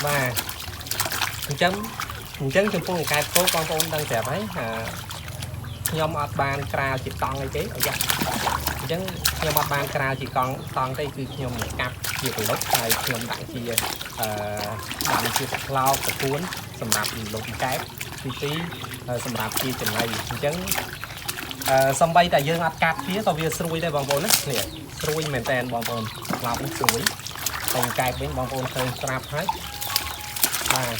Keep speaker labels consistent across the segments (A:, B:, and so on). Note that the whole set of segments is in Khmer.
A: và chấm trong phong cái phố con đang đẹp ấy nhom ọt bàn cào chỉ con ấy thế ở dạng chấm nhom ọt bàn cào chỉ con đâyคือnhom cặp nhiều từ lúc này nhom đại thì đại thì lao tập cuốnสำหรับลงcái tí សម្រាប់ជាចំណៃអញ្ចឹងសំបីតែយើងអត់កាត់វាក៏វាស្រួយដែរបងប្អូនណានេះស្រួយមែនតើបងប្អូនស្លាប់នេះស្រួយតែកែបវិញបងប្អូនឃើញស្រាប់ហើយបាទ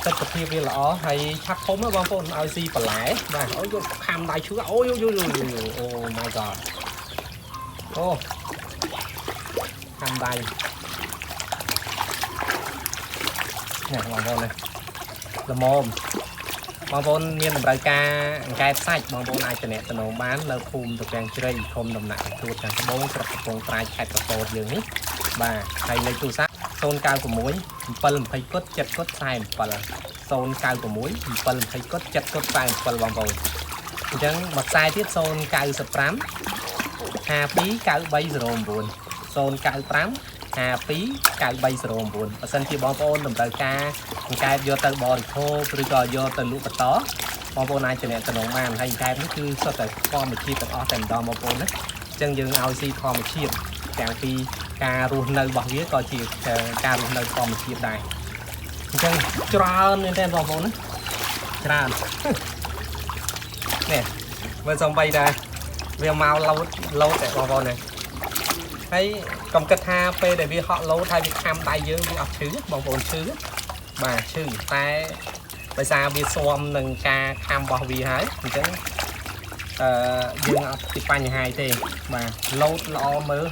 A: ទឹកភាពវាល្អហើយឆាប់ធំណាបងប្អូនឲ្យស៊ីបន្លែបាទអូយកខាំដៃឈឺអូយអូ my god អូខាំដៃនេះបងប្អូននេះល្មមបងប្អូនមានតម្រូវការអង្កែបសាច់បងប្អូនអាចតំណតំណងបាននៅភូមិត្រពាំងជ្រៃឃុំដំណាក់ជួតខាងត្បូងស្រុកកំពង់ត្រែកខេត្តកពតយើងនេះបាទហើយលេខទូរស័ព្ទ096 720គុត7គុត47 096 720គុត7គុត47បងប្អូនអញ្ចឹងមកខ្សែទៀត095 52 9309 095 52 9309 បើសិនជាបងប្អូនតម្រូវការអង្កែបយកទៅបរិភោគឬក៏យកទៅលក់បន្តបងប្អូនអាចតំណងបានហើយអង្កែបនេះគឺសុទ្ធតែធម្មជាតិទាំងអស់តែម្ដងបងប្អូនណាអញ្ចឹងយើងឲ្យស៊ីធម្មជាតិទាំងពីការរស់នៅរបស់វាក៏ជាការរស់នៅធម្មជាតិដែរអញ្ចឹងច្រើនមែនទេបងប្អូនណាច្រើននេះមើលសំបីដែរវាមកលោតតែបងប្អូនណាហើយកុំគិតថាពេលដែលវាហក់លោតហើយវាខាំដៃយើងវាអត់ឈឺបងប្អូនឈឺបាទឈឺតែដោយសារវាស៊ាំនឹងការខាំរបស់វាហើយអញ្ចឹងយើងអត់ពីបញ្ហាទេបាទលោតល្អមើល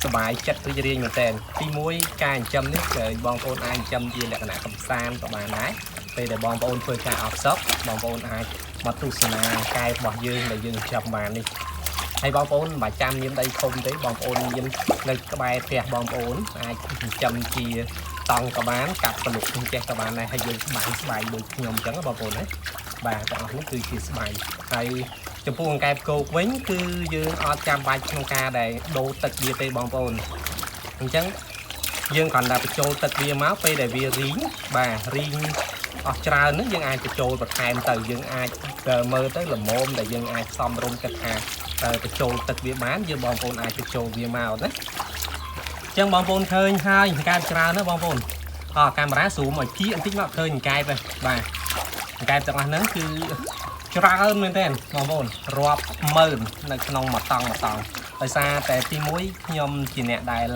A: សบายចិត្តរីករាយមែនតើទី1ការចិញ្ចឹមនេះគឺបងប្អូនអាចចិញ្ចឹមជាលក្ខណៈកំសាន្តក៏បានដែរពេលដែលបងប្អូនធ្វើការអត់សក់បងប្អូនអាចមកទស្សនាកាយរបស់យើងដែលយើងចិញ្ចឹមបាននេះហើយបងប្អូនមិនចាំមានដីធំទេបងប្អូនមាននៅក្បែរផ្ទះបងប្អូនអាចចិញ្ចឹមជាតង់ក៏បានកាប់ប្រលុកចេះក៏បានដែរហើយយើងស្បែកដូចខ្ញុំអញ្ចឹងបងប្អូនណាបាទទាំងអស់នេះគឺជាស្បែកហើយចំពោះអង្កែបគោកវិញគឺយើងអត់ចាំបាច់ក្នុងការដែលដូរទឹកវាទេបងប្អូនអញ្ចឹងយើងគ្រាន់តែបញ្ចូលទឹកវាមកពេលដែលវារីងបាទរីងអស់ច្រើនហ្នឹងយើងអាចបញ្ចូលបន្ថែមទៅយើងអាចមើលទៅល្មមដែលយើងអាចសំរុំគិតថាបញ្ចូលទឹកវាបានយើងបងប្អូនអាចបញ្ចូលវាមកណាអញ្ចឹងបងប្អូនឃើញហើយអង្កែបច្រើនណាបងប្អូនកាមេរ៉ាស៊ូមឲ្យភីបន្តិចមកឃើញអង្កែបហ្នឹងបាទអង្កែបទាំងអស់ហ្នឹងគឺច្រើនមែនទេបងប្អូនរាប់ម៉ឺននៅក្នុងមួយតង់ដោយសារតែទី1ខ្ញុំជាអ្នកដែល